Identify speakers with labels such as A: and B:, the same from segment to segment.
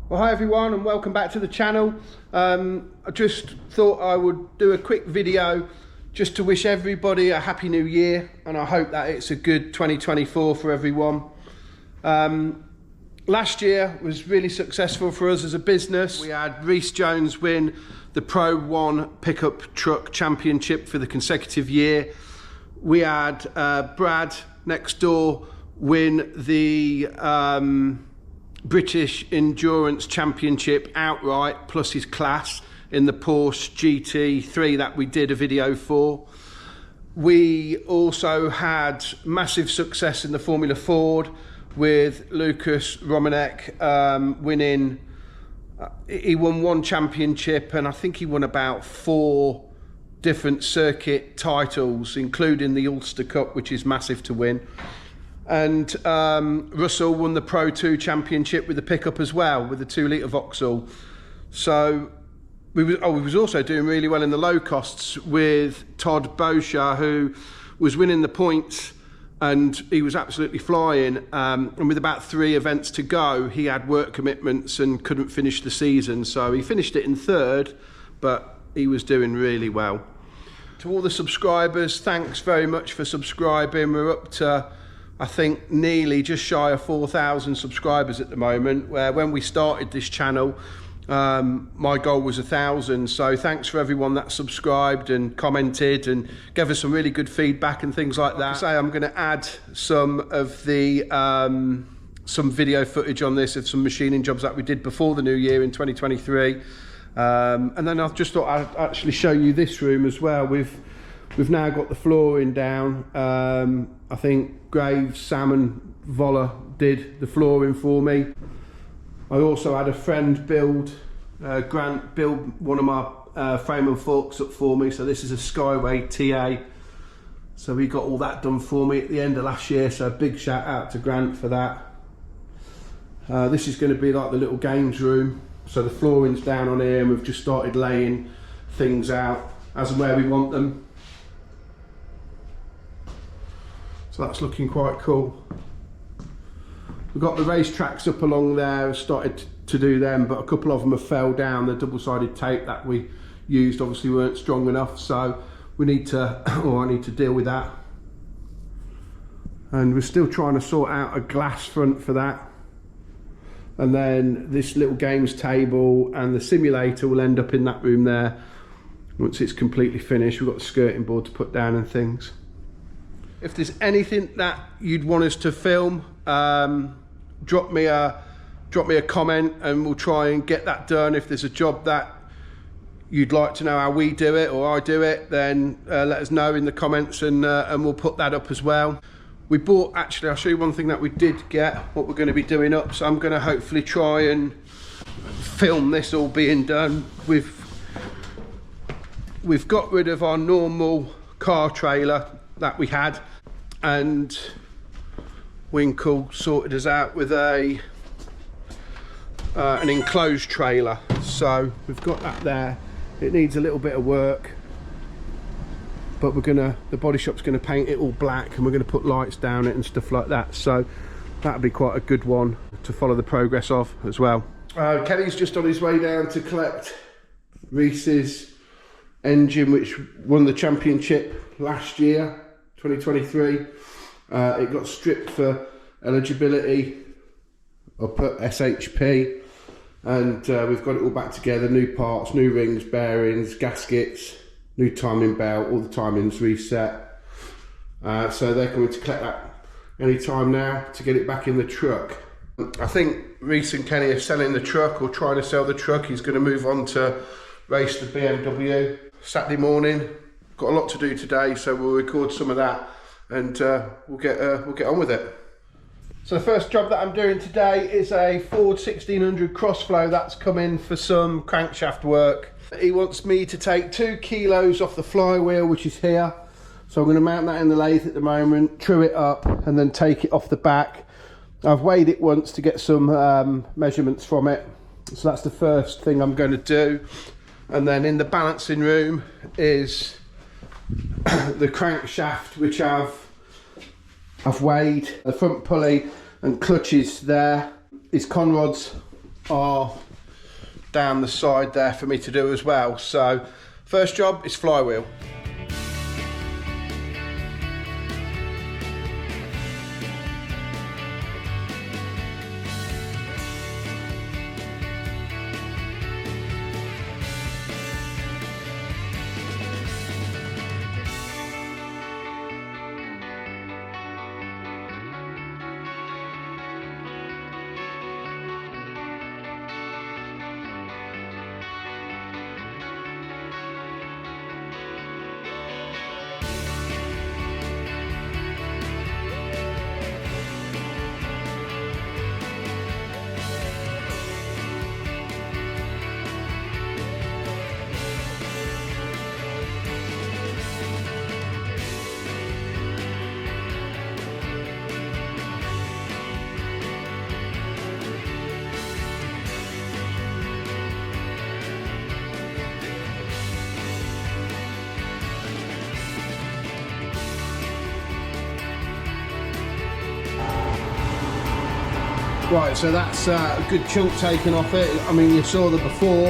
A: Well, hi everyone and welcome back to the channel. I just thought I would do a quick video just to wish everybody a happy new year, and I hope that it's a good 2024 for everyone. Last year was really successful for us as a business. We had Rhys Jones win the Pro 1 pickup truck championship for the consecutive year. We had Brad next door win the British Endurance Championship outright, plus his class in the Porsche GT3 that we did a video for. We also had massive success in the Formula Ford with Lucas Romanek winning. He won one championship, and I think he won about 4 different circuit titles, including the Ulster Cup, which is massive to win. And Russell won the Pro 2 Championship with the pickup as well, with the 2-litre Vauxhall. So we was also doing really well in the low costs with Todd Bosher, who was winning the points, and he was absolutely flying. And with about 3 events to go, he had work commitments and couldn't finish the season. So he finished it in 3rd, but he was doing really well. To all the subscribers, thanks very much for subscribing. We're up to, I think, nearly just shy of 4,000 subscribers at the moment, where when we started this channel, my goal was 1,000. So thanks for everyone that subscribed and commented and gave us some really good feedback and things like that. I'm going to add some of the some video footage on this of some machining jobs that we did before the new year in 2023. And then I just thought I'd actually show you this room as well. We've now got the flooring down. I think Graves, Sam and Voller did the flooring for me. I also had a friend Grant build one of my frame and forks up for me. So this is a Skyway TA. So he got all that done for me at the end of last year. So a big shout out to Grant for that. This is going to be like the little games room. So the flooring's down on here, and we've just started laying things out as and where we want them. So that's looking quite cool. We've got the race tracks up along there, started to do them, but a couple of them have fell down. The double-sided tape that we used obviously weren't strong enough, so we need to, or I need to deal with that. And we're still trying to sort out a glass front for that. And then this little games table and the simulator will end up in that room there once it's completely finished. We've got the skirting board to put down and things. If there's anything that you'd want us to film, drop me a comment and we'll try and get that done. If there's a job that you'd like to know how we do it or I do it, then let us know in the comments, and we'll put that up as well. We bought, actually I'll show you one thing that we did get, what we're going to be doing up. So I'm going to hopefully try and film this all being done. We've got rid of our normal car trailer that we had, and Winkle sorted us out with an enclosed trailer. So we've got that there. It needs a little bit of work, but the body shop's gonna paint it all black, and we're gonna put lights down it and stuff like that. So that'll be quite a good one to follow the progress of as well. Kenny's just on his way down to collect Rhys's engine, which won the championship last year, 2023. It got stripped for eligibility up at SHP, and we've got it all back together, new parts, new rings, bearings, gaskets, new timing belt, all the timings reset. So they're coming to collect that any time now to get it back in the truck. I think Rhys and Kenny are selling the truck, or trying to sell the truck. He's going to move on to race the BMW Saturday morning. Got a lot to do today, so we'll record some of that, and we'll get on with it. So the first job that I'm doing today is a Ford 1600 Crossflow that's come in for some crankshaft work. He wants me to take 2 kilos off the flywheel, which is here. So I'm going to mount that in the lathe at the moment, true it up, and then take it off the back. I've weighed it once to get some measurements from it. So that's the first thing I'm going to do. And then in the balancing room is the crankshaft, which I've weighed. The front pulley and clutches there is Conrod's are down the side there for me to do as well. So first job is flywheel. Right, so that's a good chunk taken off it. I mean, you saw the before.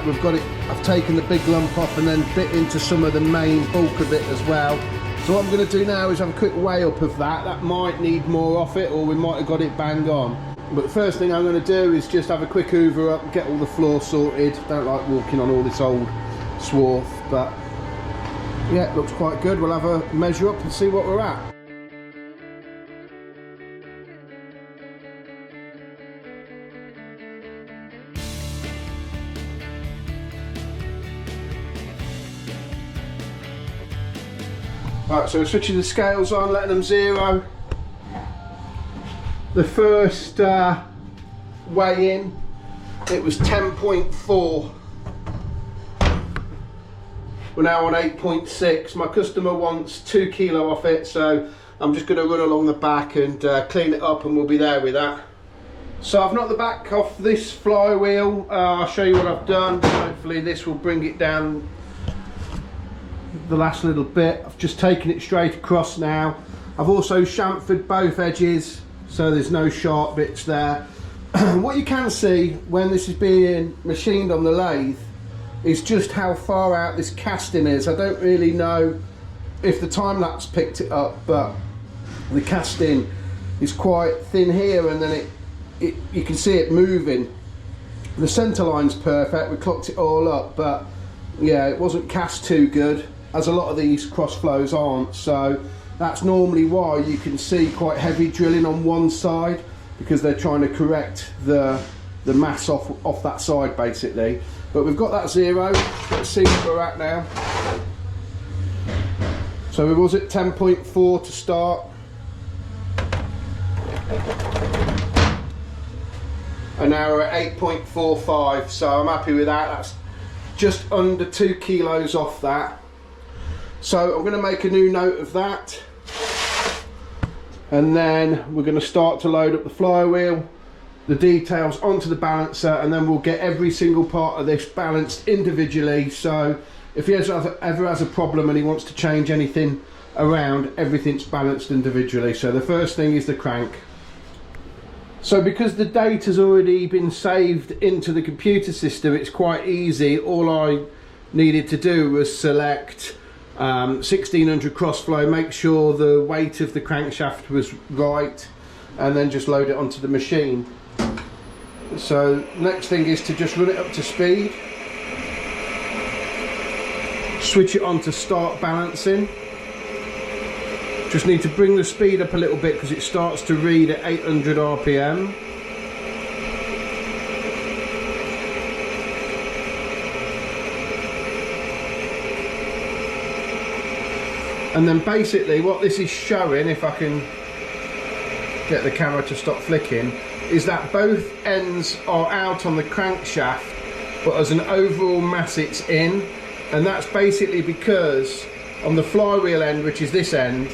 A: We've got it. I've taken the big lump off and then bit into some of the main bulk of it as well. So what I'm going to do now is have a quick weigh up of that. That might need more off it, or we might have got it bang on. But the first thing I'm going to do is just have a quick hoover up and get all the floor sorted. Don't like walking on all this old swarf, but yeah, it looks quite good. We'll have a measure up and see what we're at. Right, so we're switching the scales on, letting them zero. The first weigh in, it was 10.4. We're now on 8.6. My customer wants 2 kilo off it, so I'm just going to run along the back and clean it up, and we'll be there with that. So I've knocked the back off this flywheel. I'll show you what I've done. Hopefully this will bring it down the last little bit. I've just taken it straight across now. I've also chamfered both edges so there's no sharp bits there. What you can see when this is being machined on the lathe is just how far out this casting is. I don't really know if the time lapse picked it up, but the casting is quite thin here, and then you can see it moving. The centre line's perfect, we clocked it all up, but yeah, it wasn't cast too good, as a lot of these cross flows aren't. So that's normally why you can see quite heavy drilling on one side, because they're trying to correct the mass off that side basically. But we've got that zero. Let's see where we're at now. So we was at 10.4 to start, and now we're at 8.45, so I'm happy with that. That's just under 2 kilos off that. So I'm going to make a new note of that, and then we're going to start to load up the flywheel, the details onto the balancer, and then we'll get every single part of this balanced individually. So if he ever has a problem and he wants to change anything around, everything's balanced individually. So the first thing is the crank. So because the data's already been saved into the computer system, it's quite easy. All I needed to do was select 1600 crossflow, make sure the weight of the crankshaft was right, and then just load it onto the machine. So next thing is to just run it up to speed, switch it on to start balancing. Just need to bring the speed up a little bit because it starts to read at 800 RPM. And then basically what this is showing, if I can get the camera to stop flicking, is that both ends are out on the crankshaft, but as an overall mass it's in. And that's basically because on the flywheel end, which is this end,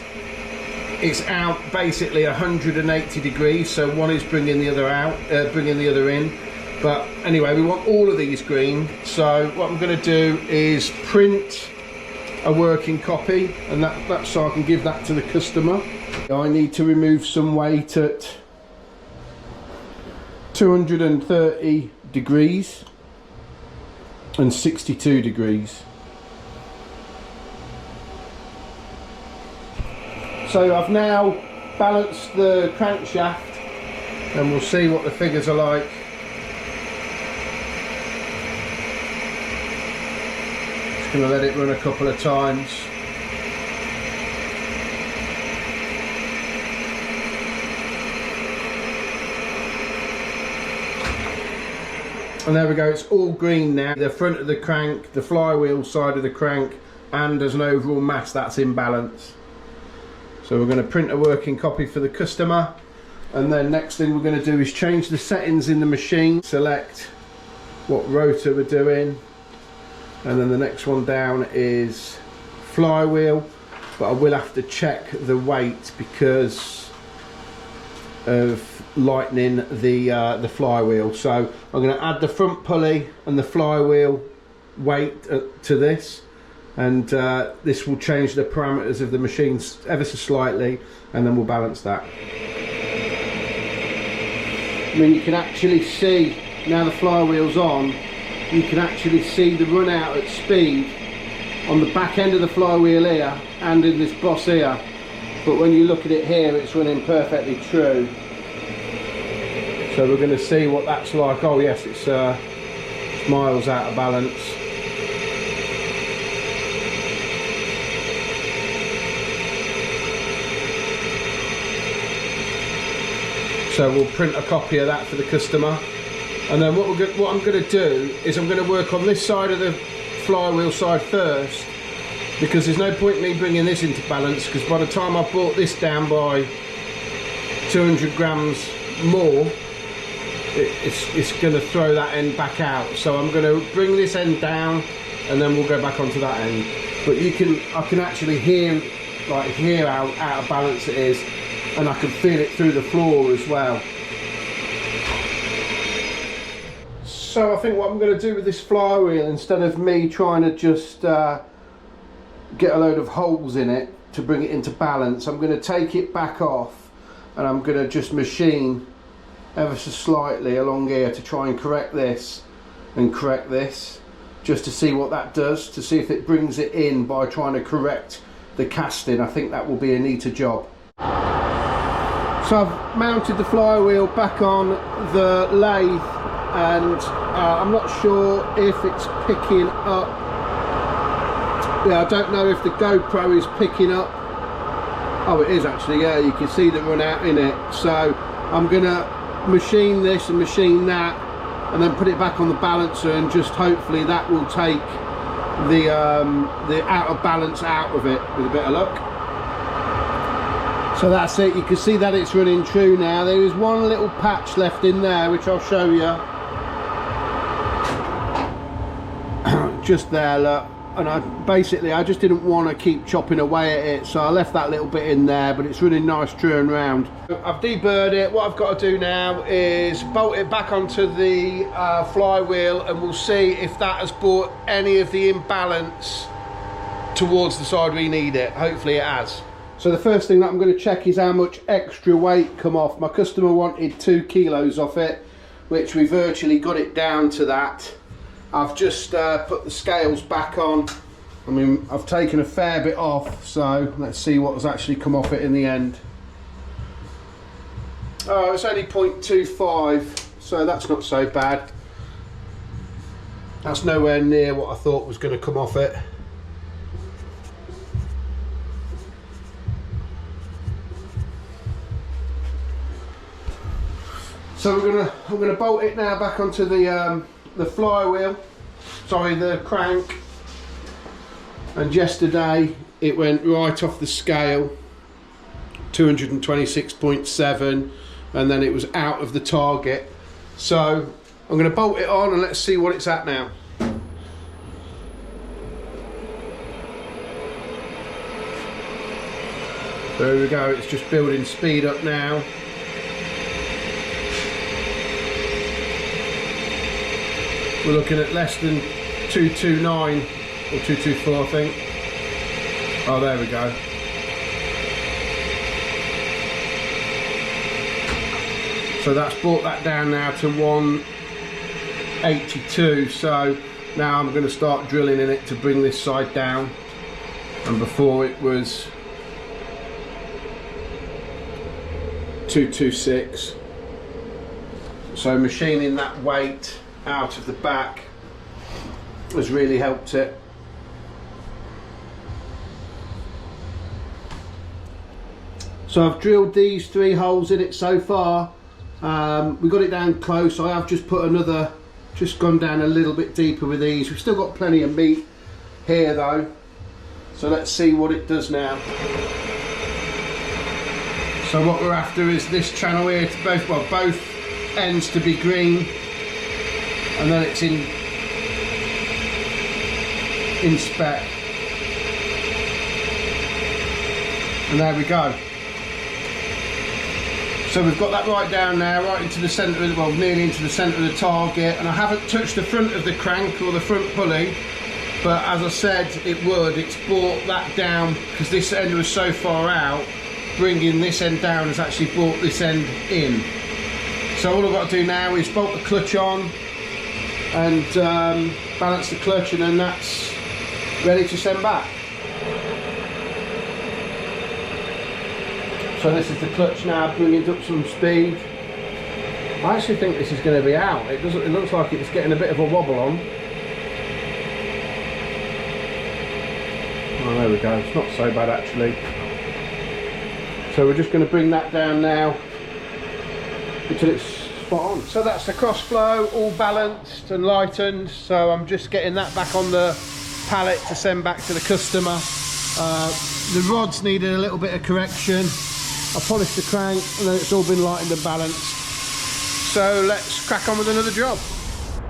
A: it's out basically 180 degrees, so one is bringing the other out, bringing the other in. But anyway, we want all of these green, so what I'm going to do is print a working copy, and that's so I can give that to the customer. I need to remove some weight at 230 degrees and 62 degrees. So I've now balanced the crankshaft and we'll see what the figures are like. Just going to let it run a couple of times. And there we go, it's all green now. The front of the crank, the flywheel side of the crank, and as an overall mass, that's in balance. So we're going to print a working copy for the customer, and then next thing we're going to do is change the settings in the machine, select what rotor we're doing, and then the next one down is flywheel, but I will have to check the weight because of lightening the flywheel. So I'm going to add the front pulley and the flywheel weight to this, and this will change the parameters of the machine ever so slightly, and then we'll balance that. I mean, you can actually see now the flywheel's on, you can actually see the run out at speed on the back end of the flywheel here and in this boss here, but when you look at it here, it's running perfectly true. So we're going to see what that's like. Oh yes, it's miles out of balance. So we'll print a copy of that for the customer, and then what I'm going to do is I'm going to work on this side of the flywheel side first, because there's no point in me bringing this into balance, because by the time I've brought this down by 200 grams more, it's going to throw that end back out. So I'm going to bring this end down and then we'll go back onto that end. But I can actually hear, like here, how out of balance it is, and I can feel it through the floor as well. So I think what I'm going to do with this flywheel, instead of me trying to just get a load of holes in it to bring it into balance, I'm going to take it back off and I'm going to just machine ever so slightly along here to try and correct this and correct this, just to see what that does, to see if it brings it in by trying to correct the casting. I think that will be a neater job. So I've mounted the flywheel back on the lathe, and I'm not sure if it's picking up. Yeah, I don't know if the GoPro is picking up. Oh, it is actually, yeah, you can see the run out in it. So I'm gonna machine this and machine that, and then put it back on the balancer, and just hopefully that will take the out of balance out of it with a bit of luck. So that's it, you can see that it's running true now. There is one little patch left in there which I'll show you. Just there, look. And I just didn't want to keep chopping away at it, so I left that little bit in there, but it's running nice true and round. I've deburred it. What I've got to do now is bolt it back onto the flywheel, and we'll see if that has brought any of the imbalance towards the side we need it. Hopefully it has. So the first thing that I'm going to check is how much extra weight come off. My customer wanted 2 kilos off it, which we virtually got it down to that. I've just put the scales back on. I mean, I've taken a fair bit off, so let's see what has actually come off it in the end. Oh, it's only 0.25, so that's not so bad. That's nowhere near what I thought was going to come off it. So I'm gonna bolt it now back onto the flywheel, sorry, the crank. And yesterday it went right off the scale, 226.7, and then it was out of the target. So I'm going to bolt it on and let's see what it's at now. There we go, it's just building speed up now. We're looking at less than 229 or 224, I think. Oh, there we go. So that's brought that down now to 182. So now I'm going to start drilling in it to bring this side down, and before it was 226. So machining that weight out of the back has really helped it. So I've drilled these 3 holes in it so far. We got it down close. I have just put another, just gone down a little bit deeper with these. We've still got plenty of meat here though. So let's see what it does now. So what we're after is this channel here to both ends to be green, and then it's in spec. And there we go. So we've got that right down now, right into the centre of the, well, nearly into the centre of the target, and I haven't touched the front of the crank or the front pulley, but as I said it would, it's brought that down because this end was so far out. Bringing this end down has actually brought this end in. So all I've got to do now is bolt the clutch on and balance the clutch, and then that's ready to send back. So this is the clutch now, bringing up some speed. I actually think this is going to be out. It looks like it's getting a bit of a wobble on. Oh, there we go. It's not so bad actually. So we're just going to bring that down now until it's spot on. So that's the cross flow, all balanced and lightened. So I'm just getting that back on the pallet to send back to the customer. The rods needed a little bit of correction. I polished the crank and then it's all been lightened and balanced. So let's crack on with another job.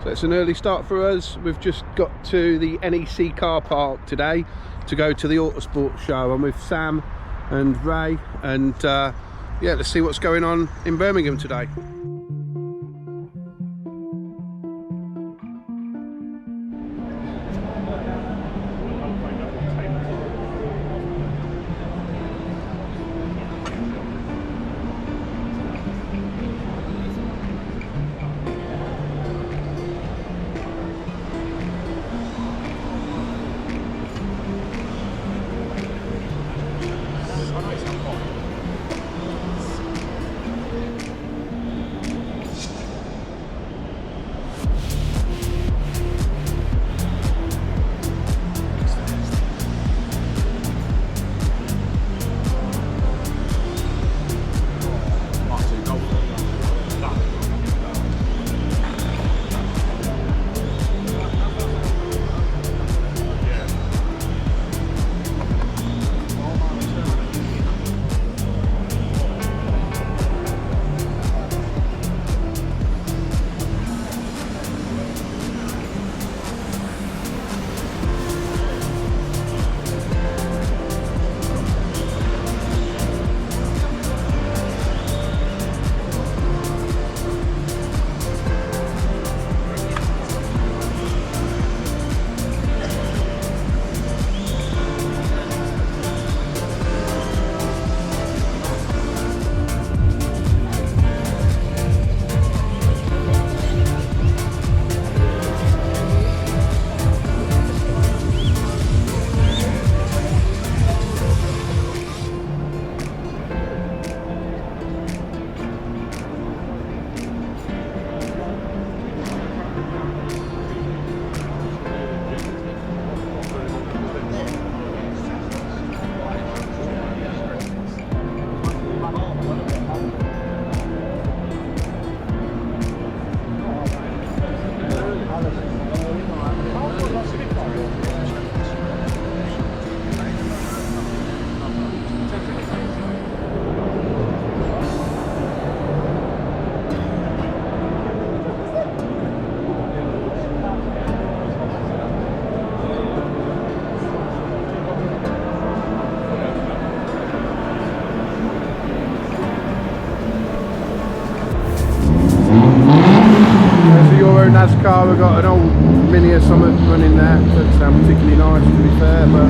A: So it's an early start for us. We've just got to the NEC car park today to go to the Autosport show. I'm with Sam and Ray, and yeah, let's see what's going on in Birmingham today. NASCAR, we've got an old Mini or something running there. Doesn't sound particularly nice to be fair, but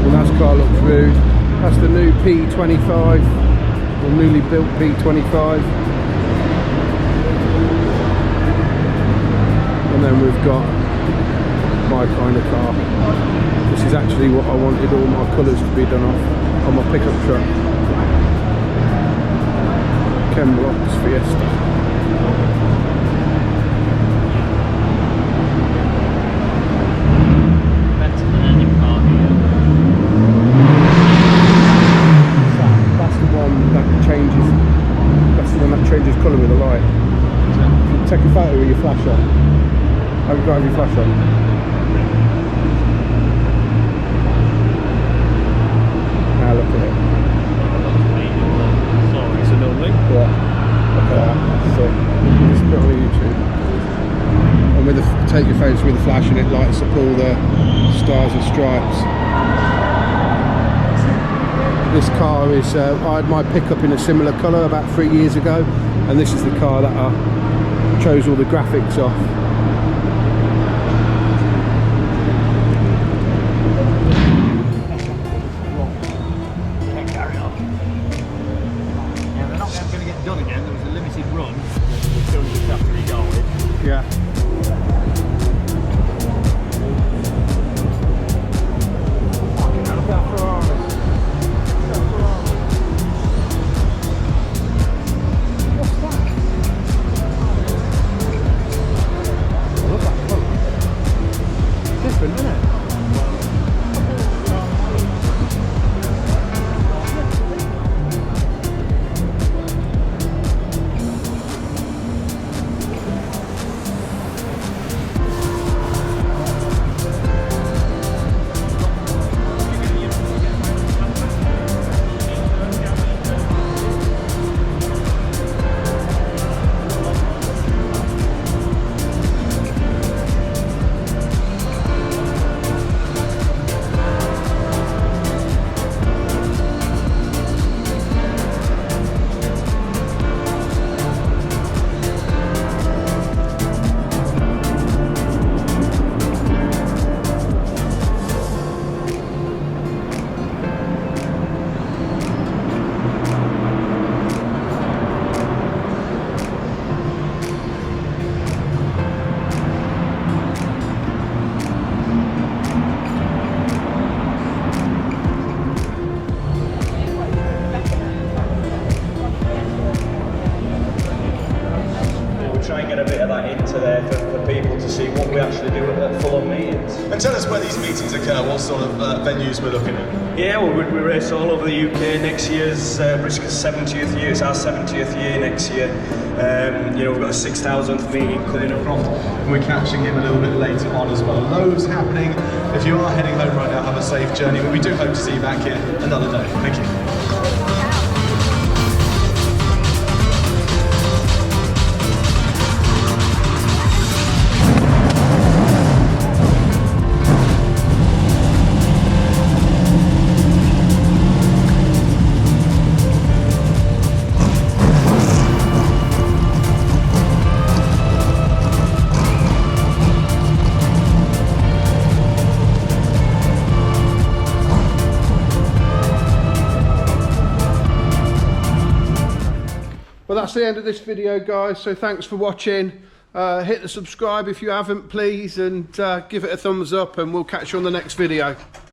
A: the NASCAR looks rude. That's the new P25, or newly built P25. then we've got my kind of car. This is actually what I wanted all my colours to be done off on my pickup truck. Ken Block's Fiesta. Changes colour with the light. Take a photo with your flash on. Have you got your flash on? Now look at it.
B: Sorry, it's a lovely.
A: Yeah. Look at that. That's it. Just put it on YouTube. And with the, take your photos with the flash and it lights up all the stars and stripes. This car is, I had my pickup in a similar colour about 3 years ago, and this is the car that I chose all the graphics off.
B: Carry on. Yeah, they're not going to get done again. There was a limited run. We're still just have to be going.
A: Yeah.
C: Try and get a bit of that into there for people to see what we actually do at full-on meetings.
D: And tell us where these meetings occur, what sort of venues we're looking at.
C: Yeah, well, we race all over the UK. Next year's Briscoe's 70th year, it's our 70th year next year. You know, we've got a 6,000th meeting coming up.
D: And we're catching him a little bit later on as well. Loads happening. If you are heading home right now, have a safe journey. But we do hope to see you back here another day. Thank you.
A: Well, that's the end of this video, guys, so thanks for watching. Hit the subscribe if you haven't, please, and give it a thumbs up, and we'll catch you on the next video.